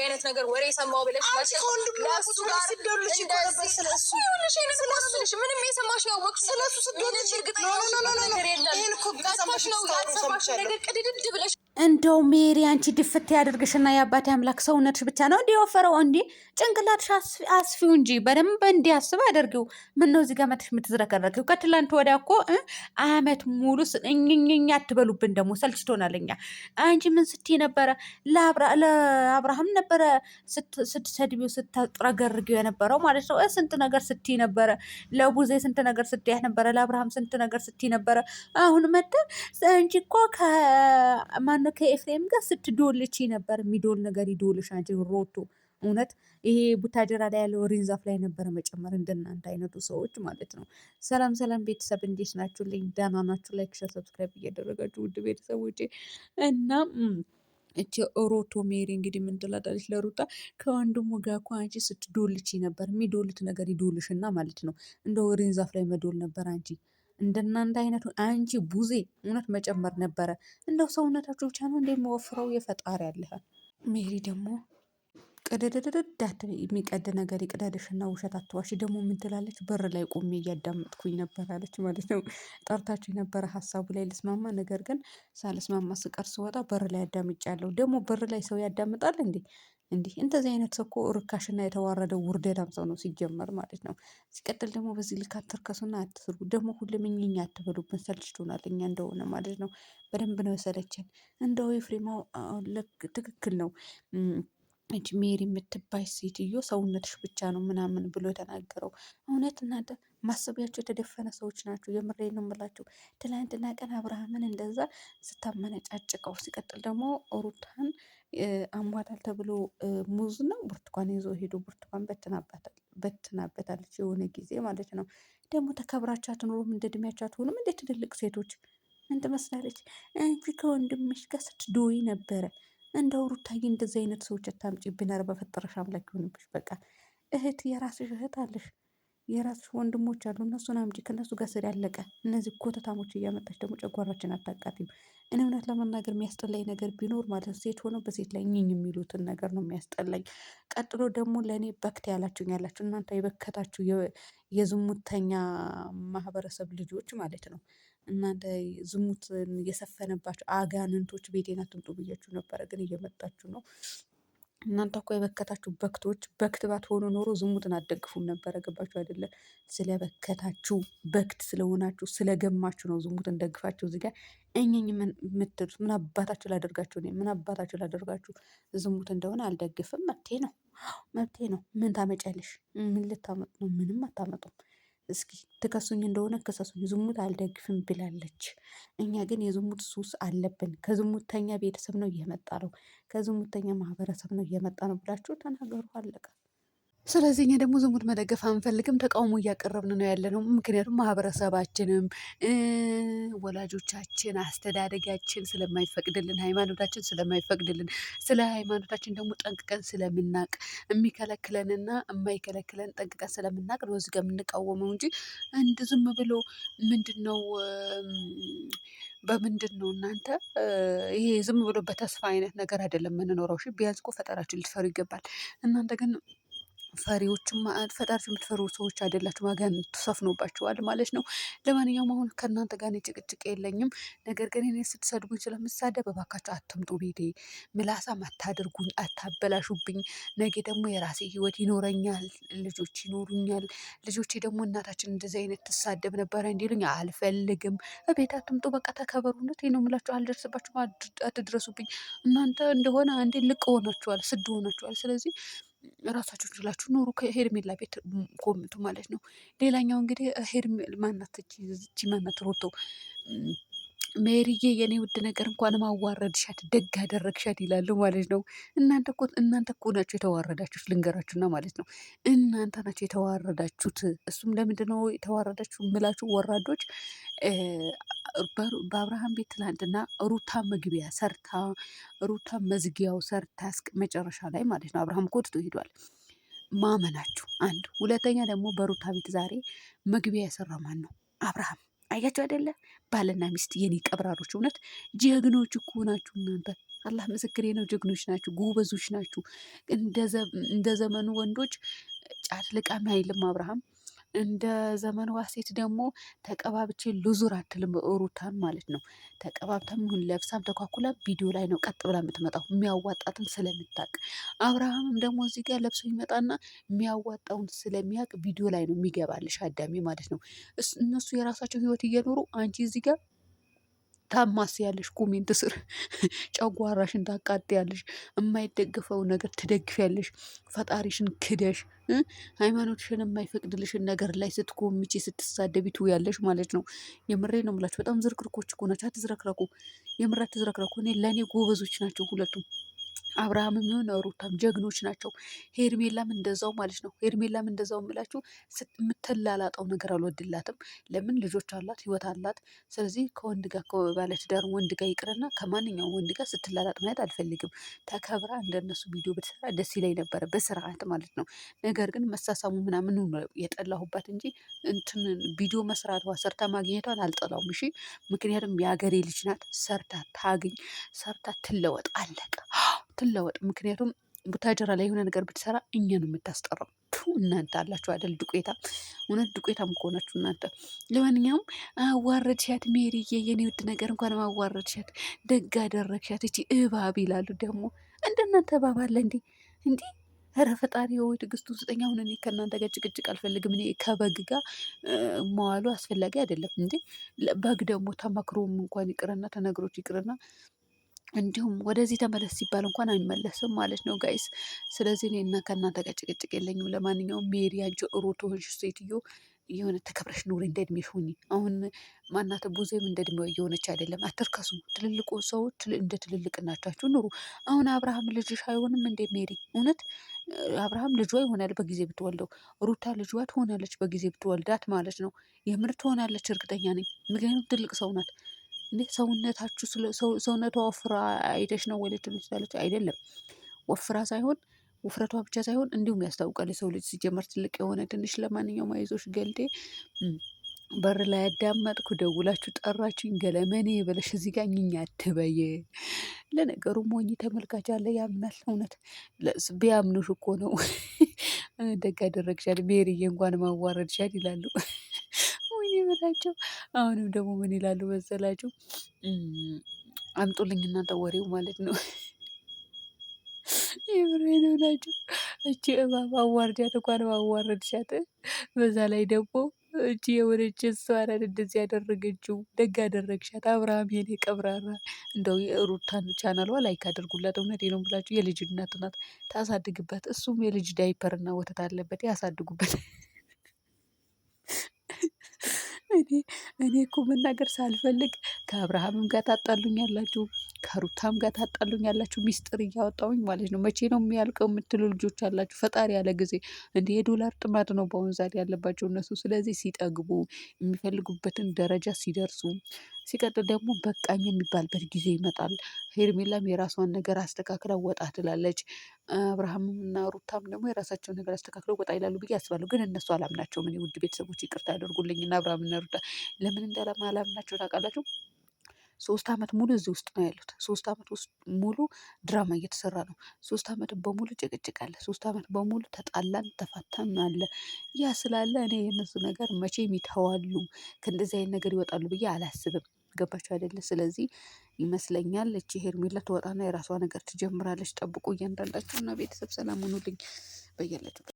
እንዲህ አይነት ነገር ወሬ ሰማው ብለሽ ለሱ ጋር ሲደልሽ ይቆረበ ስለሱ ምንም የሰማሽ ነው ወቅት ስለሱ ሲደልሽ እርግጠኛ ነገር የለም ይሄን እኮ ሰማሽ ነው ያሰማሽ ነገር ቅድድድ ብለሽ እንደው ሜሪ አንቺ ድፍት ያደርግሽና የአባቴ አምላክ ሰውነትሽ ብቻ ነው እንዲህ ወፈረው እንዴ? ጭንቅላትሽ አስፊው እንጂ በደንብ እንዲያስብ አድርጊው። ምን ነው እዚህ ጋር መጥሽ የምትዝረከረኪው? ከትላንት ወዲያ እኮ አመት ሙሉ እኝኝኛ አትበሉብን። ደግሞ ሰልችቶናል። እኛ አንቺ ምን ስትይ ነበረ? ለአብርሃም ነበረ ስትሰድቢው ስትረገርጊው የነበረው ማለት ነው። ስንት ነገር ስትይ ነበረ። ለቡዜ ስንት ነገር ስትይ ነበረ። ለአብርሃም ስንት ነገር ስትይ ነበረ። አሁን መጣ አንቺ እኮ ከኤፍሬም ጋር ስትዶልቺ ነበር። የሚዶል ነገር ይዶልሽ አንቺ ሮቶ። እውነት ይሄ ቡታጀራ ላይ ያለው ሪንዛፍ ላይ ነበረ መጨመር እንደናንተ አይነቱ ሰዎች ማለት ነው። ሰላም ሰላም ቤተሰብ እንዴት ናችሁ? ልኝ ደህና ናችሁ? ላይክ ሸር ሰብስክራይብ እያደረጋችሁ ውድ ቤተሰቦቼ እና እቺ ሮቶ ሜሪ እንግዲህ ምን ትላታለች ለሩታ? ከወንድሙ ጋር እኮ አንቺ ስትዶልቺ ነበር። የሚዶልት ነገር ይዶልሽና ማለት ነው። እንደው ሪንዛፍ ላይ መዶል ነበር አንቺ እንደናንተ አይነቱ አንቺ ቡዜ እውነት መጨመር ነበረ። እንደው ሰውነታችሁ ብቻ ነው እንደሚወፍረው የፈጣሪ ያለህ። ሜሪ ደግሞ ቅድድድድዳት የሚቀድ ነገር ይቅደድሽና ውሸት አትዋሽ። ደግሞ ምን ትላለች? በር ላይ ቆሜ እያዳመጥኩኝ ነበር አለች ማለት ነው። ጠርታችሁ የነበረ ሀሳቡ ላይ ልስማማ፣ ነገር ግን ሳልስማማ ስቀር ስወጣ በር ላይ አዳምጫለሁ። ደግሞ በር ላይ ሰው ያዳምጣል እንዴ? እንዲህ እንደዚህ አይነት ሰው እኮ ርካሽና የተዋረደ ውርደታም ሰው ነው ሲጀመር ማለት ነው። ሲቀጥል ደግሞ በዚህ ልክ አትርከሱና አትስሩ። ደግሞ ሁሉም እኛ አትበሉብን፣ ሰልችቶናል እኛ እንደሆነ ማለት ነው። በደንብ ነው የሰለቸን። እንደው ኤፍሬማው ትክክል ነው። እጅ ሜሪ የምትባይ ሴትዮ ሰውነትሽ ብቻ ነው ምናምን ብሎ የተናገረው እውነት እናንተ ማሰቢያቸው የተደፈነ ሰዎች ናቸው። የምሬን ነው የምላችሁ። ትላንትና ቀን አብርሃምን እንደዛ ስታመነጫጭቀው፣ ሲቀጥል ደግሞ ሩታን አሟታል ተብሎ ሙዝ ነው ብርቱካን ይዞ ሄዶ ብርቱካን በትናበታለች የሆነ ጊዜ ማለት ነው። ደግሞ ተከብራችሁ አትኖሩም? እንደ እድሜያችሁ አትሆኑም? እንደ ትልልቅ ሴቶች ምን ትመስላለች? አንቺ ከወንድምሽ ጋር ስትዶይ ነበረ። እንደው ሩታዬ እንደዚህ አይነት ሰዎች አታምጪብን። ኧረ በፈጠረሽ አምላክ ይሆንብሽ። በቃ እህት የራስሽ እህት አለሽ፣ የራስሽ ወንድሞች አሉ። እነሱን አምጪ፣ ከእነሱ ጋር ስር ያለቀ። እነዚህ ኮተታሞች እያመጣች ደግሞ ጨጓራችን አታቃጢም። እኔ እውነት ለመናገር የሚያስጠላኝ ነገር ቢኖር ማለት ነው ሴት ሆነው በሴት ላይ እኝኝ የሚሉትን ነገር ነው የሚያስጠላኝ። ቀጥሎ ደግሞ ለእኔ በክት ያላችሁ እናንተ የበከታችሁ የዝሙተኛ ማህበረሰብ ልጆች ማለት ነው። እናንተ ዝሙት የሰፈነባቸው አጋንንቶች ቤቴን አትምጡ ብያችሁ ነበረ፣ ግን እየመጣችሁ ነው። እናንተ እኮ የበከታችሁ በክቶች፣ በክት ባትሆኑ ኖሮ ዝሙትን አትደግፉም ነበረ። ገባችሁ አይደለ? ስለበከታችሁ በክት ስለሆናችሁ ስለገማችሁ ነው ዝሙትን ደግፋችሁ እዚህ ጋር እኝኝ የምትሉት። ምን አባታችሁ ላደርጋችሁ? ምን አባታችሁ ላደርጋችሁ? ዝሙት እንደሆነ አልደግፍም። መብቴ ነው። ምን ታመጫለሽ? ምን ልታመጡ ነው? ምንም አታመጡም። እስኪ ትከሱኝ እንደሆነ ክሰሱኝ። ዝሙት አልደግፍም ብላለች። እኛ ግን የዝሙት ሱስ አለብን። ከዝሙተኛ ቤተሰብ ነው እየመጣ ነው፣ ከዝሙተኛ ማህበረሰብ ነው እየመጣ ነው ብላችሁ ተናገሩ። አለቀ። ስለዚህ እኛ ደግሞ ዝሙት መደገፍ አንፈልግም፣ ተቃውሞ እያቀረብን ነው ያለ ነው። ምክንያቱም ማህበረሰባችንም ወላጆቻችን አስተዳደጋችን ስለማይፈቅድልን፣ ሃይማኖታችን ስለማይፈቅድልን፣ ስለ ሃይማኖታችን ደግሞ ጠንቅቀን ስለምናቅ፣ የሚከለክለንና የማይከለክለን ጠንቅቀን ስለምናቅ ነው እዚህ ጋር የምንቃወመው እንጂ እንድ ዝም ብሎ ምንድን ነው በምንድን ነው እናንተ ይሄ ዝም ብሎ በተስፋ አይነት ነገር አይደለም የምንኖረው። እሺ ቢያንስ እኮ ፈጠራችን ልትፈሩ ይገባል። እናንተ ግን ፈሪዎችም ፈጣሪ የምትፈሩ ሰዎች አይደላችሁ። ማጋን ተሰፍኖባችኋል ማለት ነው። ለማንኛውም አሁን ከእናንተ ጋር ጭቅጭቅ የለኝም። ነገር ግን እኔ ስትሰድቡኝ ስለምሳደብ እባካችሁ አትምጡ ቤቴ። ምላሳም አታድርጉኝ፣ አታበላሹብኝ። ነገ ደግሞ የራሴ ህይወት ይኖረኛል፣ ልጆች ይኖሩኛል። ልጆቼ ደግሞ እናታችን እንደዚህ አይነት ትሳደብ ነበረ እንዲሉኝ አልፈልግም። ቤት አትምጡ፣ በቃ ተከበሩነት ነው የምላችሁ። አልደርስባችሁም፣ አትድረሱብኝ። እናንተ እንደሆነ አንዴ ልቅ ሆናችኋል፣ ስድ ሆናችኋል። ስለዚህ ራሳችሁ ችላችሁ ኑሩ። ከሄርሜላ ቤት ኮምቱ ማለት ነው። ሌላኛው እንግዲህ ማናት ማናት ሮቶ ሜሪዬ የኔ ውድ ነገር እንኳን ማዋረድሻት ደግ አደረግሻት ይላሉ ማለት ነው። እናንተ እኮ ናችሁ የተዋረዳችሁት፣ ልንገራችሁና ማለት ነው። እናንተ ናችሁ የተዋረዳችሁት። እሱም ለምንድን ነው የተዋረዳችሁ ምላችሁ ወራዶች? በአብርሃም ቤት ትላንትና ሩታ መግቢያ ሰርታ፣ ሩታ መዝጊያው ሰርታ መጨረሻ ላይ ማለት ነው አብርሃም ኮትቶ ሄዷል። ማመናችሁ አንድ። ሁለተኛ ደግሞ በሩታ ቤት ዛሬ መግቢያ የሰራ ማን ነው? አብርሃም አያችሁ አይደለ? ባልና ሚስት የኔ ቀብራሮች፣ እውነት ጀግኖች እኮ ናችሁ እናንተ። አላህ ምስክሬ ነው። ጀግኖች ናችሁ፣ ጎበዞች ናችሁ። እንደ ዘመኑ ወንዶች ጫት ልቃሚ አይልም አብርሃም። እንደ ዘመኗ ሴት ደግሞ ተቀባብቼ ልዙር አትልም ሩታን ማለት ነው። ተቀባብታም ይሁን ለብሳም ተኳኩላ ቪዲዮ ላይ ነው ቀጥ ብላ የምትመጣው የሚያዋጣትን ስለምታውቅ። አብርሃምም ደግሞ እዚህ ጋር ለብሶ ይመጣና የሚያዋጣውን ስለሚያውቅ ቪዲዮ ላይ ነው የሚገባልሽ አዳሚ ማለት ነው። እነሱ የራሳቸው ህይወት እየኖሩ አንቺ እዚህ ጋር ታማስ ያለሽ ኮሜንት ስር ጨጓራሽን ታቃጥያለሽ፣ የማይደግፈው ነገር ትደግፊያለሽ፣ ፈጣሪሽን ክደሽ ሃይማኖትሽን የማይፈቅድልሽን ነገር ላይ ስትኮምቺ ስትሳደቢ ትውያለሽ ማለት ነው። የምሬ ነው የምላችሁ። በጣም ዝርክርኮች እኮ ናቸው። አትዝረክረኩ፣ የምር አትዝረክረኩ። ለእኔ ጎበዞች ናቸው ሁለቱም። አብርሃምም ይሁን ሩታም ጀግኖች ናቸው። ሄርሜላም እንደዛው ማለት ነው። ሄርሜላም እንደዛው የምላችሁ የምትላላጠው ነገር አልወድላትም። ለምን ልጆች አላት፣ ህይወት አላት። ስለዚህ ከወንድ ጋር ባለትዳር ወንድ ጋር ይቅርና ከማንኛውም ወንድ ጋር ስትላላጥ ማየት አልፈልግም። ተከብራ እንደነሱ ቪዲዮ ብትሰራ ደስ ይለኝ ነበረ፣ በስርዓት ማለት ነው። ነገር ግን መሳሳሙ ምናምን የጠላሁባት እንጂ እንትን ቪዲዮ መስራቷ ሰርታ ማግኘቷን አልጠላውም። እሺ፣ ምክንያቱም የሀገሬ ልጅ ናት። ሰርታ ታግኝ፣ ሰርታ ትለወጥ፣ አለቀ ትለወጥ። ምክንያቱም ቡታጀራ ላይ የሆነ ነገር ብትሰራ እኛ ነው የምታስጠራው። እናንተ አላችሁ አይደል ዱቄታ፣ እውነት ዱቄታም ከሆናችሁ እናንተ። ለማንኛውም አዋረድሻት ሜሪዬ፣ የኔ ውድ ነገር እንኳን ማዋረድሻት፣ ደግ አደረግሻት። እቺ እባብ ይላሉ ደግሞ። እንደናንተ እባብ አለ እንዴ? እንዲህ ኧረ ፈጣሪ ወይ ትዕግስቱን ስጠኝ። አሁን እኔ ከእናንተ ጋር ጭቅጭቅ አልፈልግም። እኔ ከበግ ጋር መዋሉ አስፈላጊ አይደለም እንዴ። በግ ደግሞ ተመክሮም እንኳን ይቅርና ተነግሮች ይቅርና እንዲሁም ወደዚህ ተመለስ ሲባል እንኳን አይመለስም ማለት ነው ጋይስ። ስለዚህ እኔ እና ከእናንተ ጋር ጭቅጭቅ የለኝም። ለማንኛውም ሜሪ አንቺ ሩቶ ሆንሽ ሴትዮ የሆነ ተከብረሽ ኑሪ፣ እንደ እድሜሽ ሁኚ። አሁን ማናተ ቡዜም እንደ እድሜዋ እየሆነች አይደለም። አትርከሱ። ትልልቁ ሰዎች እንደ ትልልቅ እናቻችሁ ኑሩ። አሁን አብርሃም ልጅሽ አይሆንም እንደ ሜሪ? እውነት አብርሃም ልጇ ይሆናል በጊዜ ብትወልደው፣ ሩታ ልጇ ትሆናለች በጊዜ ብትወልዳት ማለት ነው። የምር ትሆናለች፣ እርግጠኛ ነኝ። ምክንያቱም ትልቅ ሰው ናት። እንዴ ሰውነታችሁ ሰውነቷ ወፍራ አይተሽ ነው ወይ ልትሉ ትችላለች። አይደለም ወፍራ ሳይሆን ውፍረቷ ብቻ ሳይሆን እንዲሁም ያስታውቃል የሰው ልጅ ሲጀመር ትልቅ የሆነ ትንሽ። ለማንኛውም አይዞሽ ገልጤ። በር ላይ ያዳመጥኩ ደውላችሁ ጠራችሁኝ ገለመኔ ብለሽ እዚህ ጋር እኝኛ አትበይ። ለነገሩ ሞኝ ተመልካች አለ ያምናል። እውነት ቢያምኑሽ እኮ ነው። ደግ አደረግሻል ሜሪዬ፣ እንኳን ማዋረድሻል ይላሉ። ወይኔ በላቸው። አሁንም ደግሞ ምን ይላሉ መሰላችሁ? አምጡልኝ እናንተ ወሬው ማለት ነው። የምሬ ነው ናቸው። እቺ እባብ አዋርጃት እንኳን ማዋረድሻት። በዛ ላይ ደግሞ እቺ የሆነች እሷ ናት እንደዚህ ያደረገችው። ደግ አደረግሻት አብርሃም የኔ ቀብራራ። እንደው የሩታን ቻናሏ ላይክ አድርጉላት። እውነቴ ነው ብላችሁ የልጅ እናት ናት፣ ታሳድግበት። እሱም የልጅ ዳይፐርና ወተት አለበት፣ ያሳድጉበት። እኔ እኮ መናገር ሳልፈልግ ከአብርሃምም ጋር ታጣሉኛላችሁ፣ ከሩታም ጋር ታጣሉኛላችሁ። ሚስጥር እያወጣሁኝ ማለት ነው። መቼ ነው የሚያልቀው የምትሉ ልጆች አላችሁ። ፈጣሪ ያለ ጊዜ እንደ የዶላር ጥማት ነው በአሁኑ ሰዓት ያለባቸው እነሱ። ስለዚህ ሲጠግቡ የሚፈልጉበትን ደረጃ ሲደርሱ፣ ሲቀጥል ደግሞ በቃኝ የሚባልበት ጊዜ ይመጣል። ሄርሜላም የራሷን ነገር አስተካክላ ወጣ ትላለች። አብርሃምም እና ሩታም ደግሞ የራሳቸውን ነገር አስተካክለው ወጣ ይላሉ ብዬ አስባለሁ። ግን እነሱ አላምናቸውም። እኔ ውድ ቤተሰቦች ይቅርታ ያደርጉልኝና አብርሃምና ሩታ ለምን እንዳላምናቸው ታውቃላችሁ? 3 ዓመት ሙሉ እዚህ ውስጥ ነው ያሉት። 3 ዓመት ውስጥ ሙሉ ድራማ እየተሰራ ነው። 3 ዓመት በሙሉ ጭቅጭቅ አለ። 3 ዓመት በሙሉ ተጣላን ተፋታን አለ። ያ ስላለ እኔ የእነሱ ነገር መቼም ይተዋሉ፣ ከእንደዚህ አይነት ነገር ይወጣሉ ብዬ አላስብም። ገባችሁ አይደለ? ስለዚህ ይመስለኛል እቺ ሄርሜላ ትወጣና የራሷ ነገር ትጀምራለች። ጠብቁ እያንዳንዳችሁ እና ቤተሰብ ሰላም ሁኑልኝ በያላችሁ።